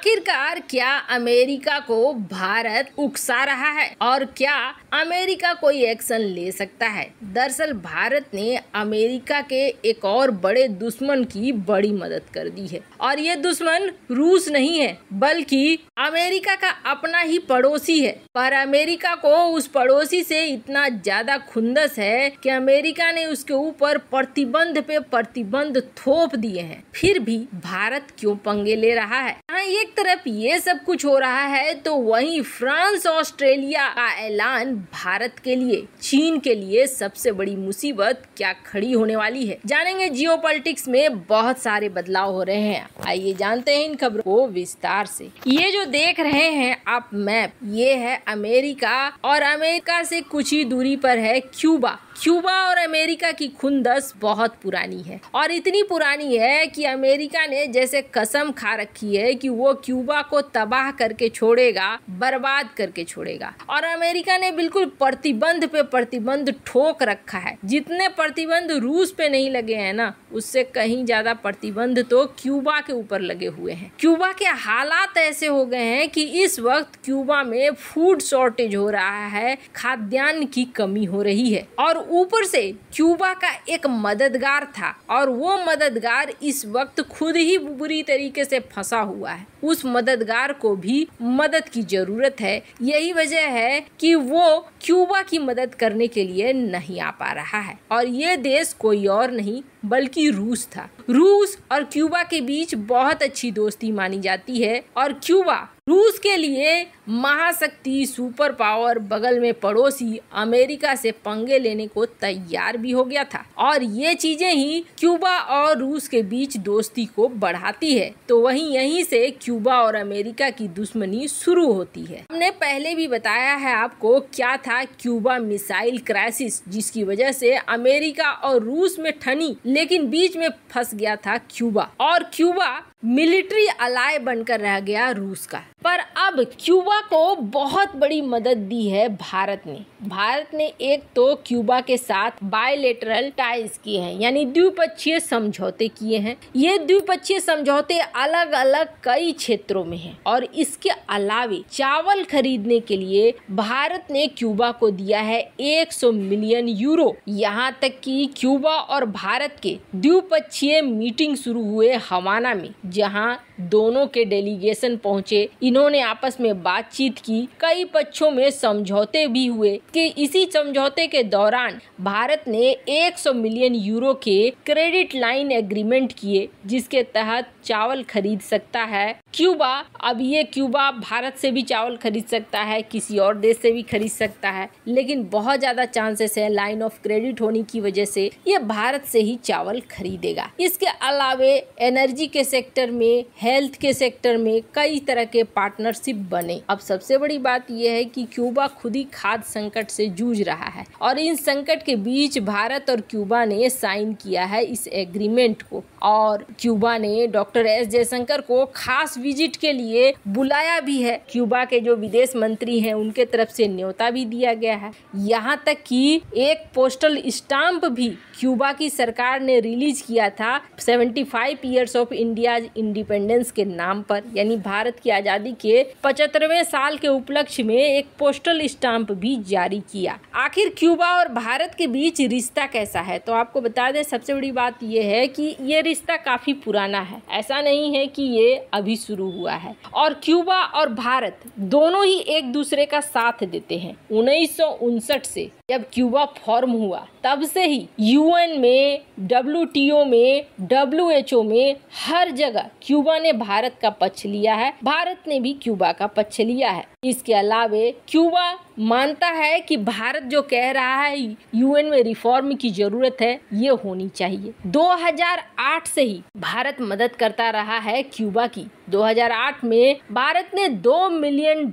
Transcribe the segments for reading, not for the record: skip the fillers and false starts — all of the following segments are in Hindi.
आखिरकार क्या अमेरिका को भारत उकसा रहा है और क्या अमेरिका कोई एक्शन ले सकता है? दरअसल भारत ने अमेरिका के एक और बड़े दुश्मन की बड़ी मदद कर दी है और ये दुश्मन रूस नहीं है बल्कि अमेरिका का अपना ही पड़ोसी है। पर अमेरिका को उस पड़ोसी से इतना ज्यादा खुंदस है कि अमेरिका ने उसके ऊपर प्रतिबंध पे प्रतिबंध थोप दिए हैं। फिर भी भारत क्यों पंगे ले रहा है? एक तरफ ये सब कुछ हो रहा है तो वहीं फ्रांस ऑस्ट्रेलिया का ऐलान भारत के लिए, चीन के लिए सबसे बड़ी मुसीबत क्या खड़ी होने वाली है। जानेंगे जियोपॉलिटिक्स में बहुत सारे बदलाव हो रहे हैं। आइए जानते हैं इन खबरों को विस्तार से। ये जो देख रहे हैं आप मैप, ये है अमेरिका और अमेरिका से कुछ ही दूरी पर है क्यूबा। क्यूबा और अमेरिका की खुंदस बहुत पुरानी है और इतनी पुरानी है कि अमेरिका ने जैसे कसम खा रखी है कि वो क्यूबा को तबाह करके छोड़ेगा, बर्बाद करके छोड़ेगा। और अमेरिका ने बिल्कुल प्रतिबंध पे प्रतिबंध ठोक रखा है। जितने प्रतिबंध रूस पे नहीं लगे हैं ना, उससे कहीं ज्यादा प्रतिबंध तो क्यूबा के ऊपर लगे हुए हैं। क्यूबा के हालात ऐसे हो गए हैं कि इस वक्त क्यूबा में फूड शॉर्टेज हो रहा है, खाद्यान्न की कमी हो रही है और ऊपर से क्यूबा का एक मददगार था और वो मददगार इस वक्त खुद ही बुरी तरीके से फंसा हुआ है। उस मददगार को भी मदद की जरूरत है। यही वजह है कि वो क्यूबा की मदद करने के लिए नहीं आ पा रहा है और ये देश कोई और नहीं बल्कि रूस था। रूस और क्यूबा के बीच बहुत अच्छी दोस्ती मानी जाती है और क्यूबा रूस के लिए महाशक्ति, सुपर पावर, बगल में पड़ोसी अमेरिका से पंगे लेने को तैयार भी हो गया था और ये चीजें ही क्यूबा और रूस के बीच दोस्ती को बढ़ाती है। तो वहीं यहीं से क्यूबा और अमेरिका की दुश्मनी शुरू होती है। हमने पहले भी बताया है आपको क्या था क्यूबा मिसाइल क्राइसिस, जिसकी वजह से अमेरिका और रूस में ठनी लेकिन बीच में फंस गया था क्यूबा और क्यूबा मिलिट्री अलाय बनकर रह गया रूस का। पर अब क्यूबा को बहुत बड़ी मदद दी है भारत ने। भारत ने एक तो क्यूबा के साथ बायलेटरल टाइज किए हैं, यानी द्विपक्षीय समझौते किए हैं। ये द्विपक्षीय समझौते अलग अलग कई क्षेत्रों में हैं और इसके अलावे चावल खरीदने के लिए भारत ने क्यूबा को दिया है 100 मिलियन यूरो। यहाँ तक कि क्यूबा और भारत के द्विपक्षीय मीटिंग शुरू हुए हवाना में, जहां दोनों के डेलीगेशन पहुंचे। इन्होंने आपस में बातचीत की, कई पक्षों में समझौते भी हुए कि इसी समझौते के दौरान भारत ने 100 मिलियन यूरो के क्रेडिट लाइन एग्रीमेंट किए, जिसके तहत चावल खरीद सकता है क्यूबा। अब ये क्यूबा भारत से भी चावल खरीद सकता है, किसी और देश से भी खरीद सकता है, लेकिन बहुत ज्यादा चांसेस है लाइन ऑफ क्रेडिट होने की वजह से ये भारत से ही चावल खरीदेगा। इसके अलावे एनर्जी के सेक्टर में, हेल्थ के सेक्टर में कई तरह के पार्टनरशिप बने। अब सबसे बड़ी बात यह है कि क्यूबा खुद ही खाद्य संकट से जूझ रहा है और इन संकट के बीच भारत और क्यूबा ने साइन किया है इस एग्रीमेंट को और क्यूबा ने डॉक्टर एस जयशंकर को खास विजिट के लिए बुलाया भी है। क्यूबा के जो विदेश मंत्री हैं उनके तरफ से न्योता भी दिया गया है। यहाँ तक कि एक पोस्टल स्टाम्प भी क्यूबा की सरकार ने रिलीज किया था 75 ईयर्स ऑफ इंडिया इंडिपेंडेंस के नाम पर, यानी भारत की आजादी के 75वें साल के उपलक्ष्य में एक पोस्टल स्टाम्प भी जारी किया। आखिर क्यूबा और भारत के बीच रिश्ता कैसा है, तो आपको बता दें सबसे बड़ी बात यह है कि ये रिश्ता काफी पुराना है। ऐसा नहीं है कि ये अभी शुरू हुआ है और क्यूबा और भारत दोनों ही एक दूसरे का साथ देते हैं। 1959 से जब क्यूबा फॉर्म हुआ तब से ही यूएन में, WTO में, WHO में हर जगह क्यूबा ने भारत का पक्ष लिया है, भारत ने भी क्यूबा का पक्ष लिया है। इसके अलावे क्यूबा मानता है कि भारत जो कह रहा है यूएन में रिफॉर्म की जरूरत है, ये होनी चाहिए। 2008 से ही भारत मदद करता रहा है क्यूबा की। 2008 में भारत ने $2 मिलियन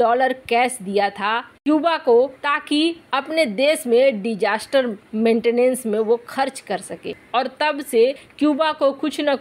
कैश दिया था क्यूबा को ताकि अपने देश में डिजास्टर मेंटेनेंस में वो खर्च कर सके और तब से क्यूबा को कुछ न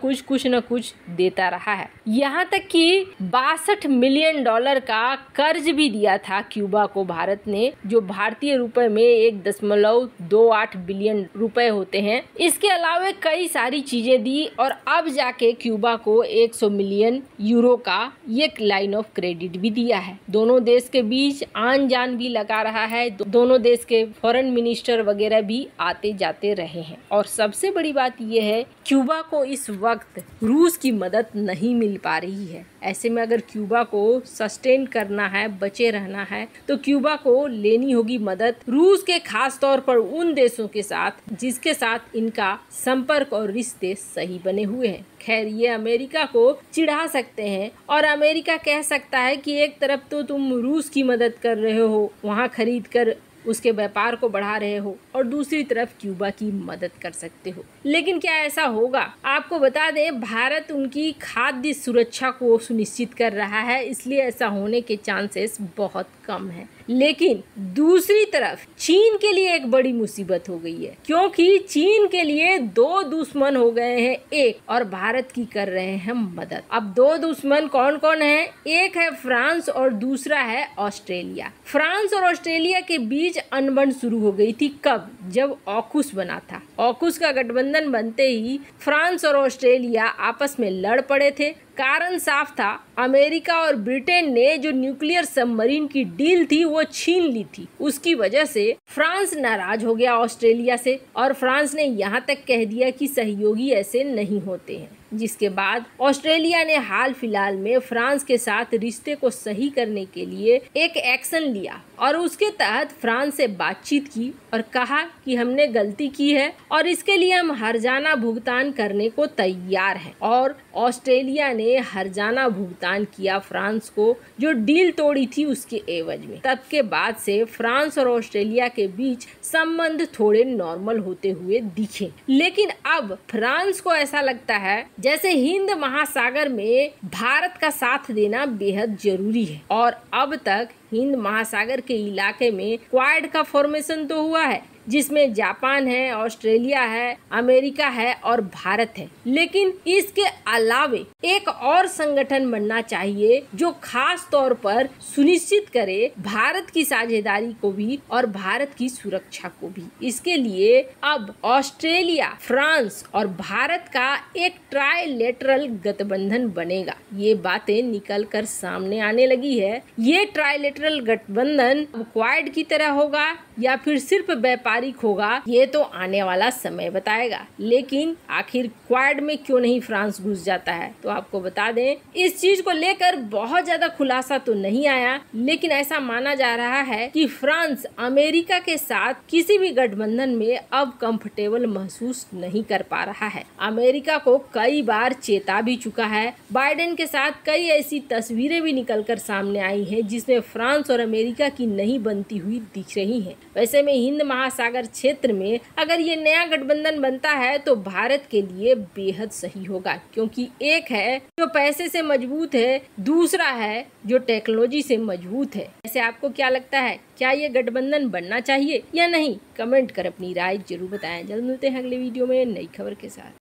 कुछ देता रहा है। यहाँ तक कि 62 मिलियन डॉलर का कर्ज भी दिया था क्यूबा को भारत ने, जो भारतीय रुपए में 1.28 बिलियन रुपए होते हैं। इसके अलावा कई सारी चीजें दी और अब जाके क्यूबा को 100 मिलियन यूरो का एक लाइन ऑफ क्रेडिट भी दिया है। दोनों देश के बीच आन जान भी लगा रहा है, दोनों देश के फॉरेन मिनिस्टर वगैरह भी आते जाते रहे हैं। और सबसे बड़ी बात यह है, क्यूबा को इस वक्त रूस की मदद नहीं मिल पा रही है। ऐसे में अगर क्यूबा को सस्टेन करना है, बचे रहना है, तो क्यूबा को लेनी होगी मदद रूस के, खास तौर पर उन देशों के साथ जिसके साथ इनका संपर्क और रिश्ते सही बने हुए हैं। खैर, ये अमेरिका को चिढ़ा सकते हैं और अमेरिका कह सकता है कि एक तरफ तो तुम रूस की मदद कर रहे हो, वहाँ खरीद कर उसके व्यापार को बढ़ा रहे हो, और दूसरी तरफ क्यूबा की मदद कर सकते हो। लेकिन क्या ऐसा होगा? आपको बता दें, भारत उनकी खाद्य सुरक्षा को सुनिश्चित कर रहा है, इसलिए ऐसा होने के चांसेस बहुत कम है। लेकिन दूसरी तरफ चीन के लिए एक बड़ी मुसीबत हो गई है, क्योंकि चीन के लिए दो दुश्मन हो गए हैं एक, और भारत की कर रहे हैं मदद। अब दो दुश्मन कौन कौन है? एक है फ्रांस और दूसरा है ऑस्ट्रेलिया। फ्रांस और ऑस्ट्रेलिया के बीच अनबन शुरू हो गई थी कब? जब ऑकुस बना था। ऑकुस का गठबंधन बनते ही फ्रांस और ऑस्ट्रेलिया आपस में लड़ पड़े थे। कारण साफ था, अमेरिका और ब्रिटेन ने जो न्यूक्लियर सबमरीन की डील थी वो छीन ली थी। उसकी वजह से फ्रांस नाराज हो गया ऑस्ट्रेलिया से, और फ्रांस ने यहाँ तक कह दिया कि सहयोगी ऐसे नहीं होते हैं। जिसके बाद ऑस्ट्रेलिया ने हाल फिलहाल में फ्रांस के साथ रिश्ते को सही करने के लिए एक एक्शन लिया, और उसके तहत फ्रांस से बातचीत की और कहा कि हमने गलती की है और इसके लिए हम हर्जाना भुगतान करने को तैयार हैं। और ऑस्ट्रेलिया ने हर्जाना भुगतान किया फ्रांस को, जो डील तोड़ी थी उसके एवज में। तब के बाद से फ्रांस और ऑस्ट्रेलिया के बीच संबंध थोड़े नॉर्मल होते हुए दिखे। लेकिन अब फ्रांस को ऐसा लगता है जैसे हिंद महासागर में भारत का साथ देना बेहद जरूरी है, और अब तक हिंद महासागर के इलाके में क्वाड का फॉर्मेशन तो हुआ है, जिसमें जापान है, ऑस्ट्रेलिया है, अमेरिका है और भारत है। लेकिन इसके अलावे एक और संगठन बनना चाहिए जो खास तौर पर सुनिश्चित करे भारत की साझेदारी को भी और भारत की सुरक्षा को भी। इसके लिए अब ऑस्ट्रेलिया, फ्रांस और भारत का एक ट्राइलेटरल गठबंधन बनेगा। ये बातें निकल कर सामने आने लगी है। ये ट्राइलेटरल गठबंधन क्वाड की तरह होगा या फिर सिर्फ व्यापारिक होगा, ये तो आने वाला समय बताएगा। लेकिन आखिर क्वाड में क्यों नहीं फ्रांस घुस जाता है? तो आपको बता दें, इस चीज को लेकर बहुत ज्यादा खुलासा तो नहीं आया, लेकिन ऐसा माना जा रहा है कि फ्रांस अमेरिका के साथ किसी भी गठबंधन में अब कंफर्टेबल महसूस नहीं कर पा रहा है। अमेरिका को कई बार चेता भी चुका है। बाइडेन के साथ कई ऐसी तस्वीरें भी निकल कर सामने आई हैं जिसमें फ्रांस और अमेरिका की नहीं बनती हुई दिख रही है। वैसे में हिंद महासागर क्षेत्र में अगर ये नया गठबंधन बनता है तो भारत के लिए बेहद सही होगा, क्योंकि एक है जो पैसे से मजबूत है, दूसरा है जो टेक्नोलॉजी से मजबूत है। ऐसे आपको क्या लगता है, क्या ये गठबंधन बनना चाहिए या नहीं? कमेंट कर अपनी राय जरूर बताएं। जल्द मिलते हैं अगले वीडियो में नई खबर के साथ।